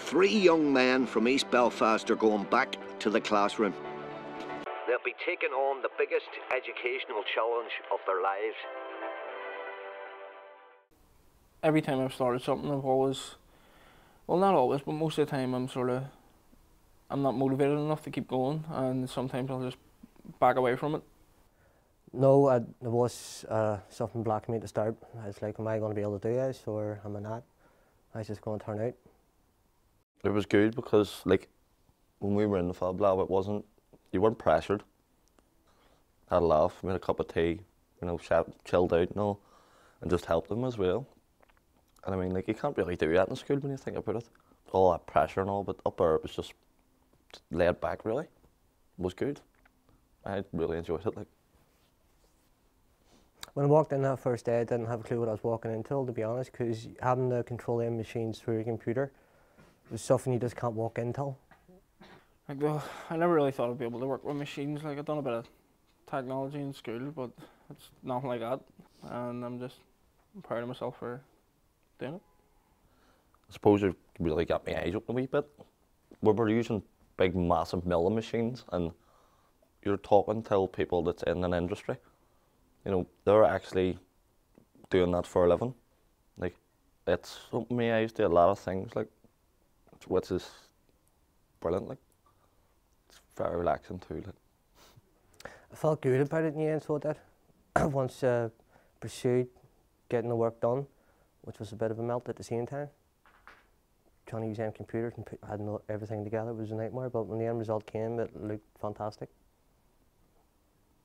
Three young men from East Belfast are going back to the classroom. They'll be taking on the biggest educational challenge of their lives. Every time I've started something, I've always, well, not always, but most of the time I'm not motivated enough to keep going, and sometimes I'll just back away from it. No, there was something blocking me to start. I was like, am I going to be able to do this, or am I not? I was just going to turn out. It was good because, like, when we were in the Fab Lab, you weren't pressured. Had a laugh, made a cup of tea, chilled out and all, and just helped them as well. And I mean, like, you can't really do that in school when you think about it. All that pressure and all, but up there it was just laid back, really. It was good. I really enjoyed it, like. When I walked in that first day, I didn't have a clue what I was walking into, to be honest, because having to control them machines through a computer was something you just can't walk into. Like, well, I never really thought I'd be able to work with machines. Like, I've done a bit of technology in school, but it's nothing like that. And I'm proud of myself for doing it. I suppose it really got my eyes open a wee bit. We were using big, massive milling machines, and you're talking to people that's in an industry. You know, they're actually doing that for a living. Like, it's opened my eyes to a lot of things, like, which is brilliant, like. It's very relaxing too, like. I felt good about it in the end, so I did. Once pursued getting the work done, which was a bit of a melt at the same time. Trying to use them computers and adding everything together was a nightmare, but when the end result came, it looked fantastic.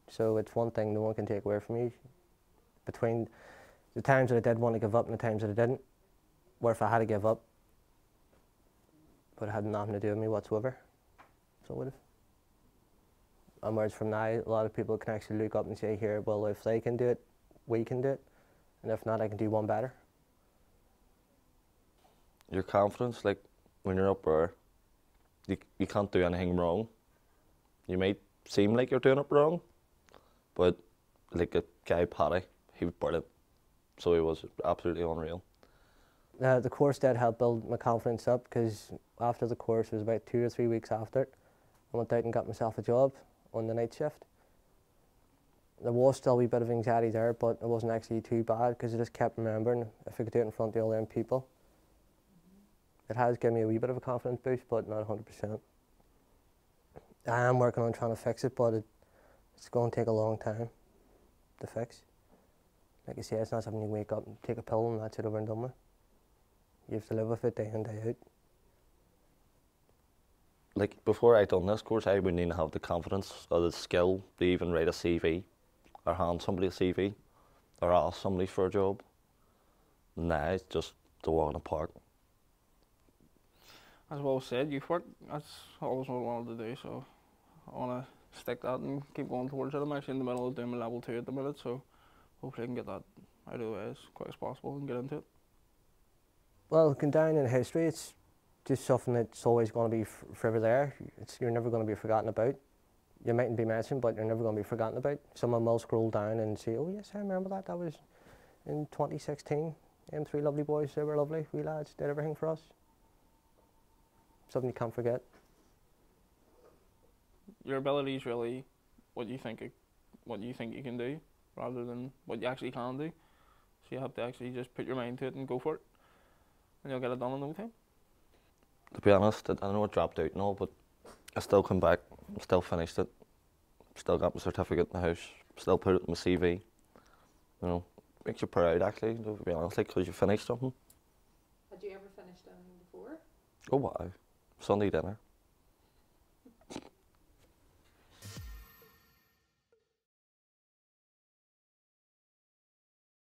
So it's one thing no one can take away from me. Between the times that I did want to give up and the times that I didn't, where if I had to give up, but it had nothing to do with me whatsoever, so it would have. And whereas from now, a lot of people can actually look up and say, here, well, if they can do it, we can do it, and if not, I can do one better. Your confidence, like, when you're up there, you can't do anything wrong. You might seem like you're doing it wrong, but like a guy, Paddy, he was brilliant. So he was absolutely unreal. The course did help build my confidence up, because after the course, it was about 2 or 3 weeks after it, I went out and got myself a job on the night shift. There was still a wee bit of anxiety there, but it wasn't actually too bad, because I just kept remembering if I could do it in front of all them people. It has given me a wee bit of a confidence boost, but not 100%. I am working on trying to fix it, but it's going to take a long time to fix. Like I say, it's not something you wake up and take a pill and that's it over and done with. You have to live with it day in, day out. Like, before I done this course, I wouldn't even have the confidence or the skill to even write a CV, or hand somebody a CV, or ask somebody for a job. Now it's just to walk in the park. As well said, youth work, that's always what I wanted to do, so I want to stick that and keep going towards it. I'm actually in the middle of doing my level 2 at the minute, so hopefully I can get that out of the way as quick as possible and get into it. Well, going down in history, it's just something that's always going to be forever there. You're never going to be forgotten about. You mightn't be mentioned, but you're never going to be forgotten about. Someone will scroll down and say, oh yes, I remember that. That was in 2016. Them 3 lovely boys, they were lovely, wee lads, did everything for us. Something you can't forget. Your ability is really what you think you can do, rather than what you actually can do. So you have to actually just put your mind to it and go for it, and you'll get it done in no time. To be honest, I know it dropped out and all, but I still come back, still finished it, still got my certificate in the house, still put it in my CV. You know, makes you proud actually, to be honest, like, because you finished something. Had you ever finished anything before? Oh wow, Sunday dinner.